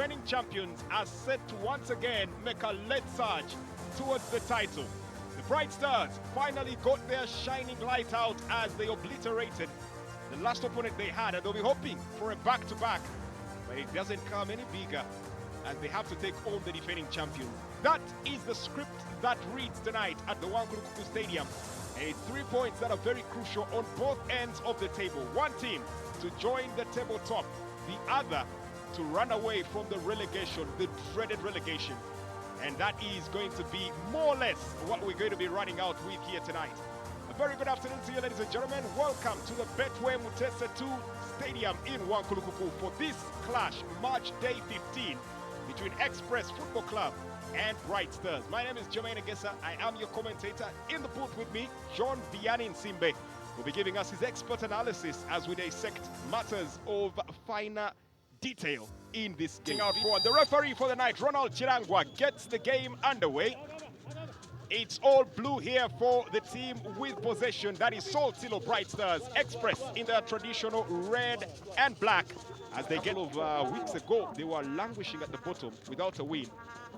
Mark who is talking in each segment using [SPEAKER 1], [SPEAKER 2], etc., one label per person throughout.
[SPEAKER 1] defending champions are set to once again make a lead surge towards the title. The Brightstars finally got their shining light out as they obliterated the last opponent they had, and they'll be hoping for a back-to-back, but it doesn't come any bigger as they have to take on the defending champions. That is the script that reads tonight at the Wankulukuku Stadium. And it's 3 points that are very crucial on both ends of the table. One team to join the tabletop, the other to run away from the relegation, the dreaded relegation. And that is going to be more or less what we're going to be running out with here tonight. A very good afternoon to you, ladies and gentlemen. Welcome to the Betway Mutesa 2 Stadium in Wankulukuku for this clash, March Day 15, between Express Football Club and Brightstars. My name is Jermaine Agesa. I am your commentator. In the booth with me, John Vianney Nsimbe will be giving us his expert analysis as we dissect matters of finer detail in this game. Out for the referee for the night, Ronald Chirangwa, gets the game underway. It's all blue here for the team with possession. That is Saltillo Brightstars. Express in their traditional red and black. As they get over weeks ago, they were languishing at the bottom without a win.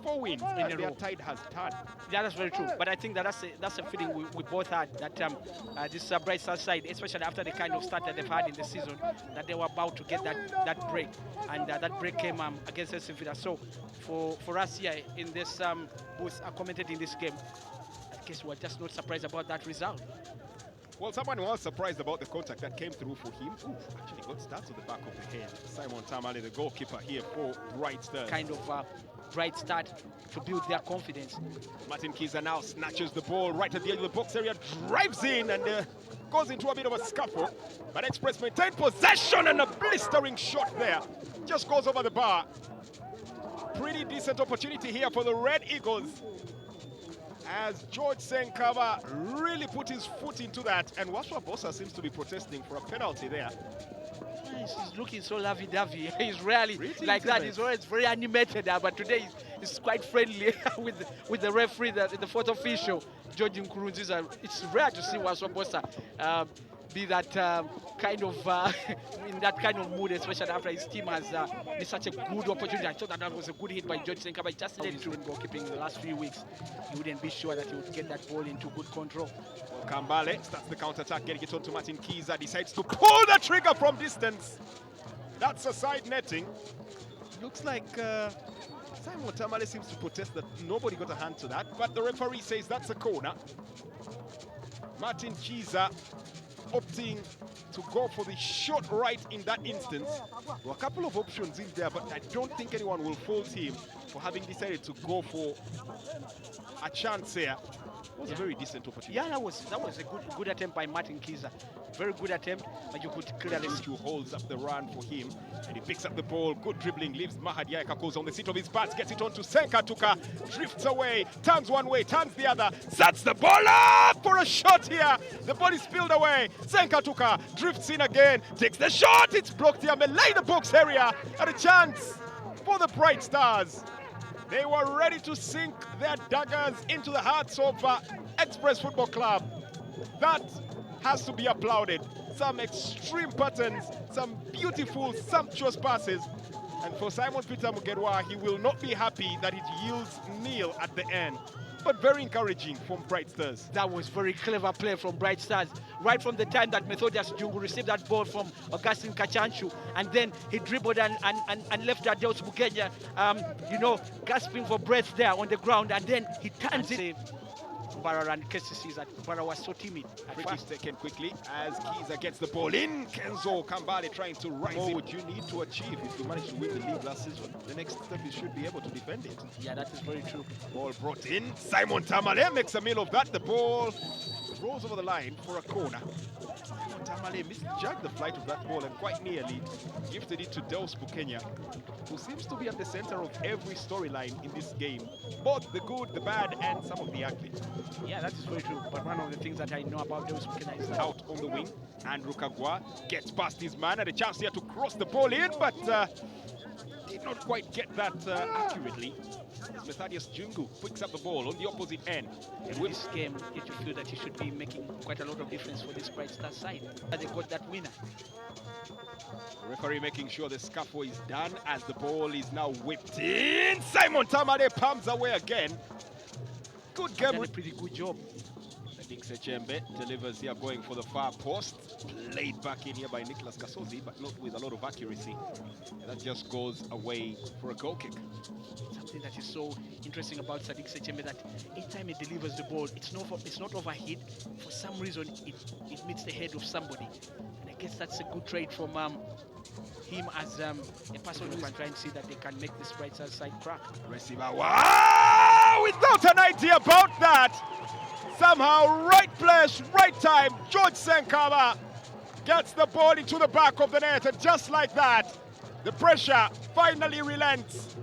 [SPEAKER 1] 4 wins and their tide has turned.
[SPEAKER 2] Yeah, that's very true. But I think that that's a feeling we both had, that this Brightstar side, especially after the kind of start that they've had in the season, that they were about to get that break. And that break came against Essenvida. So for us here in this booth commented in this game, I guess we're just not surprised about that result.
[SPEAKER 1] Well, someone was surprised about the contact that came through for him. Ooh, actually got starts on the back of the head. Simon Tamale, the goalkeeper here for Brightstars.
[SPEAKER 2] Kind of bright start to build their confidence.
[SPEAKER 1] Martin Kiza now snatches the ball right at the edge of the box area, drives in and goes into a bit of a scuffle. But Express maintained possession and a blistering shot there. Just goes over the bar. Pretty decent opportunity here for the Red Eagles, as George Senkava really put his foot into that, and Waswa Bossa seems to be protesting for a penalty there.
[SPEAKER 2] He's looking so lovey-dovey. He's rarely
[SPEAKER 1] Pretty
[SPEAKER 2] like
[SPEAKER 1] intimate.
[SPEAKER 2] that. He's always very animated, but today he's quite friendly with the referee, the fourth official, George Nkurunziza. It's rare to see Waswa Bossa be that kind of in that kind of mood, especially after his team has made such a good opportunity. I thought that was a good hit by George Senkava. He just didn't do goalkeeping the last few weeks. He wouldn't be sure that he would get that ball into good control.
[SPEAKER 1] Kambale starts the counter-attack, getting it on to Martin Kiza, decides to pull the trigger from distance. That's a side netting. Looks like Simon Tamale seems to protest that nobody got a hand to that, but the referee says that's a corner. Martin Kiza opting to go for the shot right in that instance. There were a couple of options in there, but I don't think anyone will fault him for having decided to go for a chance here. It was a very decent opportunity.
[SPEAKER 2] Yeah, that was a good attempt by Martin Kiza. Very good attempt, but you could clearly see.
[SPEAKER 1] Who holds up the run for him, and he picks up the ball. Good dribbling, leaves Mahad Yaekakos on the seat of his pants, gets it on to Senkatuka, drifts away, turns one way, turns the other, sets the ball up for a shot here. The ball is spilled away. Senkatuka drifts in again, takes the shot. It's blocked here. Melee the box area, and a chance for the Brightstars. They were ready to sink their daggers into the hearts of Express Football Club. That has to be applauded. Some extreme patterns, some beautiful, sumptuous passes. And for Simon Peter Mugerwa, he will not be happy that it yields nil at the end. But very encouraging from Brightstars.
[SPEAKER 2] That was very clever play from Brightstars. Right from the time that Methodius Jungu received that ball from Augustine Kachanchu, and then he dribbled and left Adeus Bukenya, gasping for breath there on the ground, and then he turns it. Barra and Casey sees that Barra was so timid.
[SPEAKER 1] Free kick taken quickly as Kiza gets the ball in. Kenzo Kambale trying to rise
[SPEAKER 3] What
[SPEAKER 1] it.
[SPEAKER 3] would you need to achieve if you manage to win the league last season? The next step is should be able to defend it.
[SPEAKER 2] Yeah, that is very true.
[SPEAKER 1] Ball brought in. Simon Tamale makes a meal of that. The ball rolls over the line for a corner. Simon Tamale misjudged the flight of that ball and quite nearly gifted it to Deus Bukenya, who seems to be at the center of every storyline in this game. Both the good, the bad, and some of the ugly.
[SPEAKER 2] Yeah, that is very true. But one of the things that I know about those Bukena is
[SPEAKER 1] Out on the wing, and Rukagwa gets past his man and a chance here to cross the ball in, but did not quite get that accurately. Methodius Jungu picks up the ball on the opposite end.
[SPEAKER 2] In this game, you feel that he should be making quite a lot of difference for this Bright Star side. They got that winner.
[SPEAKER 1] The referee making sure the scuffle is done as the ball is now whipped in. Simon Tamale palms away again. Good game.
[SPEAKER 2] Done a pretty good job.
[SPEAKER 1] Sadik Sechembe delivers here going for the far post. Played back in here by Nicholas Kasozi, but not with a lot of accuracy. And that just goes away for a goal kick.
[SPEAKER 2] Something that is so interesting about Sadik Sechembe that each time he delivers the ball, it's not overhit. For some reason, it meets the head of somebody. And I guess that's a good trade from him as a person who can try and see that they can make this Bright Star side crack.
[SPEAKER 1] Receiver, wow! Without an idea about that. Somehow, right place, right time. George Senkaba gets the ball into the back of the net, and just like that, the pressure finally relents.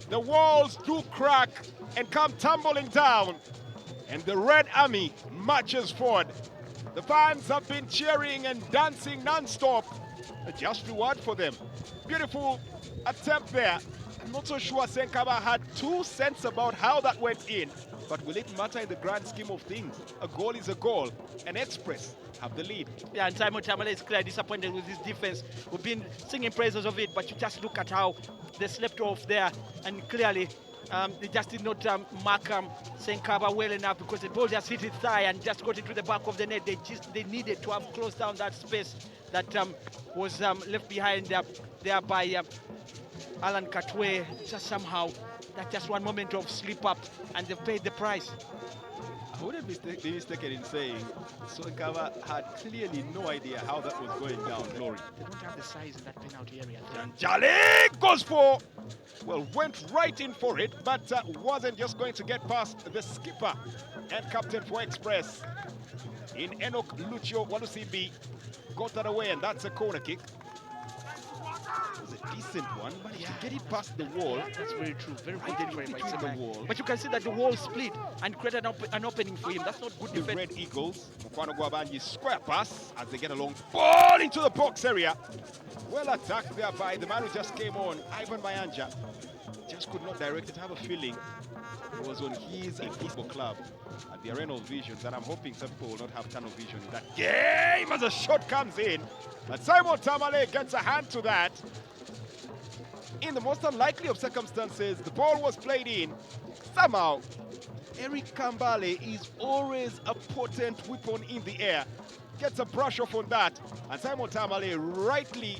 [SPEAKER 1] The walls do crack and come tumbling down, and the Red Army marches forward. The fans have been cheering and dancing non-stop. A just reward for them. Beautiful attempt there. I'm not so sure Senkaba had 2 cents about how that went in, but will it matter in the grand scheme of things? A goal is a goal, and Express have the lead.
[SPEAKER 2] Yeah, and Simon Tamale is clearly disappointed with his defense. We've been singing praises of it, but you just look at how they slept off there, and clearly they just did not mark Senkaba well enough, because the ball just hit his thigh and just got into the back of the net. They needed to have closed down that space that was left behind there by Alan Katwe. Just somehow, that's just one moment of slip up, and they've paid the price.
[SPEAKER 1] I wouldn't be mistaken in saying Senkaba had clearly no idea how that was going down. Glory.
[SPEAKER 2] They don't have the size in that penalty area.
[SPEAKER 1] Janjale goes for, well, went right in for it, but wasn't just going to get past the skipper and captain for Express. In Enoch Lucio Walusimbi, got that away, and that's a corner kick. It was a decent one, but to get it past the wall.
[SPEAKER 2] That's very true. Very good delivery by
[SPEAKER 1] the wall.
[SPEAKER 2] But you can see that the wall split and created an opening for him. That's not good
[SPEAKER 1] The
[SPEAKER 2] defense.
[SPEAKER 1] Red Eagles, Mukwano Gwabanji square pass as they get along. Ball into the box area. Well attacked there by the man who just came on, Ivan Mayanja. Just could not direct it. I have a feeling it was on his football club at the Arenal Visions, and I'm hoping some people will not have tunnel vision in that game as a shot comes in. But Simon Tamale gets a hand to that. In the most unlikely of circumstances, the ball was played in. Somehow, Eric Kambale is always a potent weapon in the air. Gets a brush off on that, and Simon Tamale rightly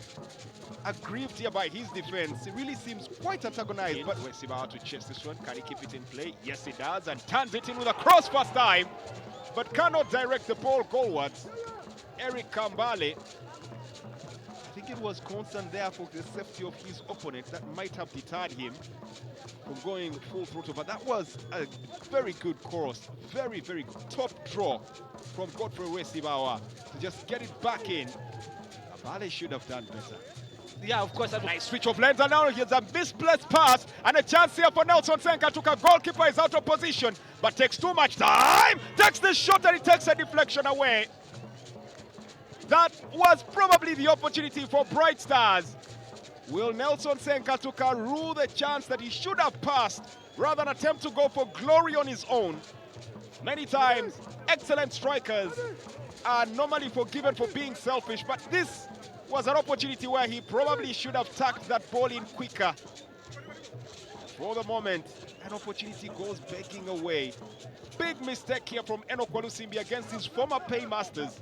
[SPEAKER 1] aggrieved here by his defense. He really seems quite antagonized, but Wesibawa to chase this one. Can he keep it in play? Yes, he does, and turns it in with a cross first time, but cannot direct the ball goalwards. Eric Kambale, I think it was constant there for the safety of his opponent that might have deterred him from going full throttle, but that was a very good cross, very, very good top draw from Godfrey Wesibawa to just get it back in. Kambale should have done better.
[SPEAKER 2] Yeah, of course.
[SPEAKER 1] Nice switch of lanes, and now here's a misplaced pass, and a chance here for Nelson Senka. Took a goalkeeper, is out of position, but takes too much time. Takes the shot, and it takes a deflection away. That was probably the opportunity for Bright Stars. Will Nelson Senka Tuka rule the chance that he should have passed rather than attempt to go for glory on his own? Many times, excellent strikers are normally forgiven for being selfish, but this was an opportunity where he probably should have tucked that ball in quicker. For the moment, an opportunity goes begging away. Big mistake here from Enoch Walusimbi against his former paymasters.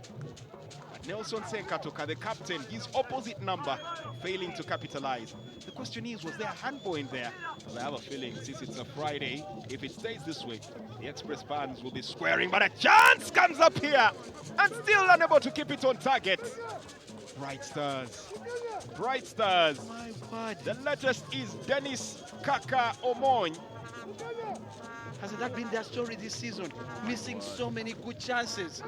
[SPEAKER 1] Nelson Senkatoka, the captain, his opposite number, failing to capitalize. The question is, was there a handball in there? Because I have a feeling, since it's a Friday, if it stays this way, the Express fans will be squaring, but a chance comes up here, and still unable to keep it on target. Bright Stars. Bright Stars.
[SPEAKER 2] My God.
[SPEAKER 1] The latest is Dennis Kaka Omoy.
[SPEAKER 2] Has that been their story this season? Missing so many good chances.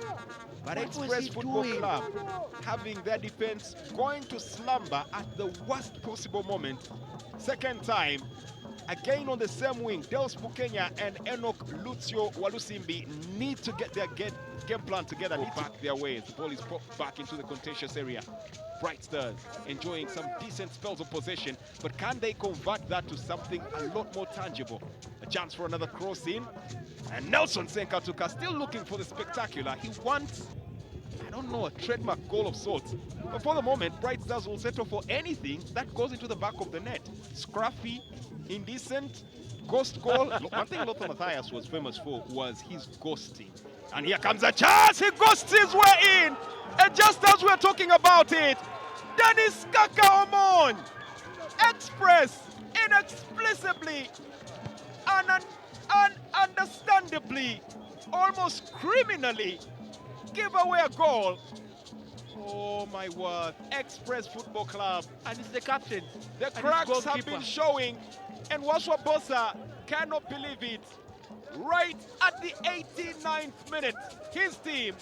[SPEAKER 1] But
[SPEAKER 2] What was
[SPEAKER 1] Express
[SPEAKER 2] he
[SPEAKER 1] Football
[SPEAKER 2] doing?
[SPEAKER 1] Club having their defense going to slumber at the worst possible moment. Second time, Again on the same wing, Dels Bukenya and Enoch Lucio Walusimbi need to get their game plan together, need to back their ways. The ball is brought back into the contentious area. Brightstars enjoying some decent spells of possession, but can they convert that to something a lot more tangible? A chance for another cross in, and Nelson Senkatuka still looking for the spectacular. He wants, I don't know, a trademark goal of sorts. But for the moment, Brightstars will settle for anything that goes into the back of the net. Scruffy, indecent, ghost goal. Look, one thing Lothar Mathias was famous for was his ghosting. And here comes a chance. He ghosts his way in. And just as we're talking about it, Dennis Kakaomon express inexplicably and ununderstandably, almost criminally, give away a goal. Oh my word. Express Football Club.
[SPEAKER 2] And it's the captain.
[SPEAKER 1] The cracks have been showing, and Waswa Bossa cannot believe it. Right at the 89th minute, his team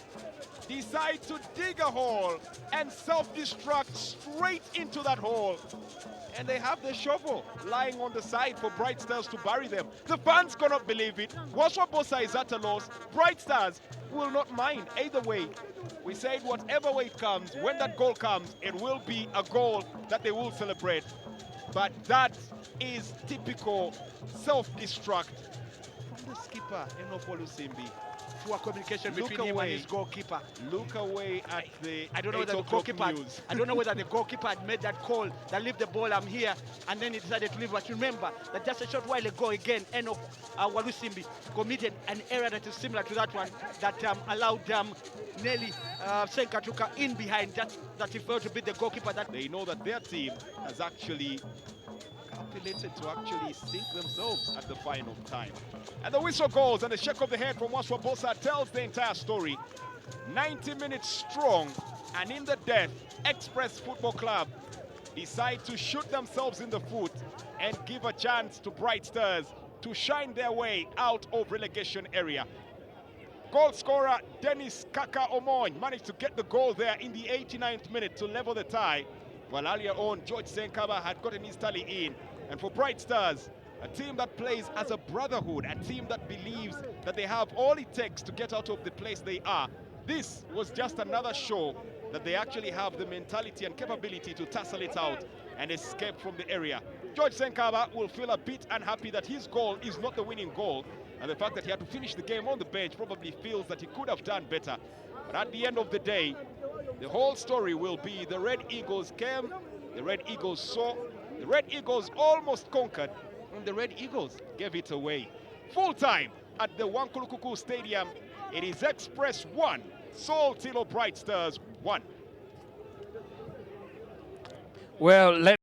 [SPEAKER 1] decide to dig a hole and self-destruct straight into that hole. And they have the shovel lying on the side for Brightstars to bury them. The fans cannot believe it. Waswa Bossa is at a loss. Brightstars will not mind either way. We said whatever way it comes, when that goal comes, it will be a goal that they will celebrate. But that is typical self-destruct from the skipper, Enoch Walusimbi.
[SPEAKER 2] Poor communication between him and his goalkeeper.
[SPEAKER 1] Look away at the
[SPEAKER 2] I don't know whether the goalkeeper had made that call that leave the ball, I'm here, and then he decided to leave. But remember that just a short while ago, again, Enoch Walusimbi committed an error that is similar to that one that allowed Nelly Senkatuka in behind, just that he failed to beat the goalkeeper. That
[SPEAKER 1] they know that their team has actually calculated to actually sink themselves at the final time. And the whistle goes, and the shake of the head from Waswa Bossa tells the entire story. 90 minutes strong, and in the death, Express Football Club decide to shoot themselves in the foot and give a chance to Brightstars to shine their way out of relegation area. Goal scorer Dennis Kaka Omoy managed to get the goal there in the 89th minute to level the tie, while earlier on George Senkaba had gotten his tally in. And for Brightstars, a team that plays as a brotherhood, a team that believes that they have all it takes to get out of the place they are, this was just another show that they actually have the mentality and capability to tussle it out and escape from the area. George Senkaba will feel a bit unhappy that his goal is not the winning goal, and the fact that he had to finish the game on the bench probably feels that he could have done better. But at the end of the day, the whole story will be the Red Eagles came, the Red Eagles saw, the Red Eagles almost conquered, and the Red Eagles gave it away. Full time at the Wankulukuku Stadium. It is Express 1, Sol Tilo Brightstars 1.
[SPEAKER 4] Well,